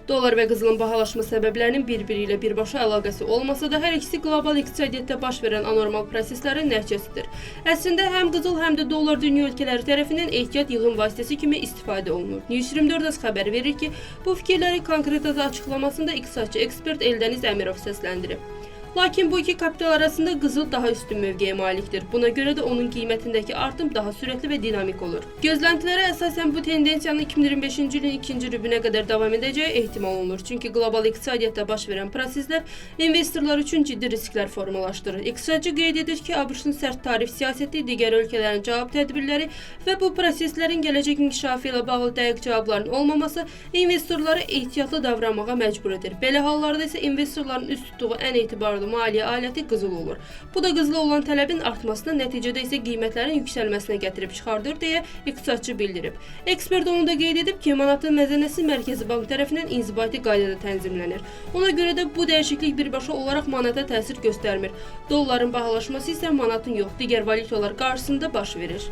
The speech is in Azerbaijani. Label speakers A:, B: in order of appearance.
A: Dolar və qızılın bahalaşma səbəblərinin bir-biri ilə birbaşa əlaqəsi olmasa da, hər ikisi qlobal iqtisadiyyatda baş verən anormal proseslərin nəticəsidir. Əslində, həm qızıl, həm də dollar dünya ölkələri tərəfindən ehtiyat yığım vasitəsi kimi istifadə olunur. News 24 xəbər verir ki, bu fikirləri konkret açıqlamasında iqtisadçı ekspert Eldəniz Əmirov səsləndirib. Lakin bu iki kapital arasında qızıl daha üstün mövqeyə malikdir. Buna görə də onun qiymətindəki artım daha sürətli və dinamik olur. Gözləntilərə əsasən bu tendensiyanın 2025-ci ilin ikinci rübünə qədər davam edəcəyi ehtimal olunur. Çünki qlobal iqtisadiyyatda baş verən proseslər investorlar üçün ciddi risklər formalaşdırır. İqtisadçı qeyd edir ki, ABŞ-ın sərt tarif siyasəti, digər ölkələrin cavab tədbirləri və bu proseslərin gələcək inkişafı ilə bağlı dəqiq cavabların olmaması investorları ehtiyatlı davranmağa məcbur edir. Belə hallarda isə investorların üst tutduğu ən etibarlı maliyyə aləti qızıl olur. Bu da qızıla olan tələbin artmasına, nəticədə isə qiymətlərin yüksəlməsinə gətirib çıxardır deyə iqtisadçı bildirib. Ekspert onu da qeyd edib ki, manatın məzənəsi Mərkəzi Bank tərəfindən inzibati qaydada tənzimlənir. Ona görə də bu dəyişiklik birbaşa olaraq manata təsir göstərmir. Dolların bahalaşması isə manatın yox, digər valyutalar qarşısında baş verir.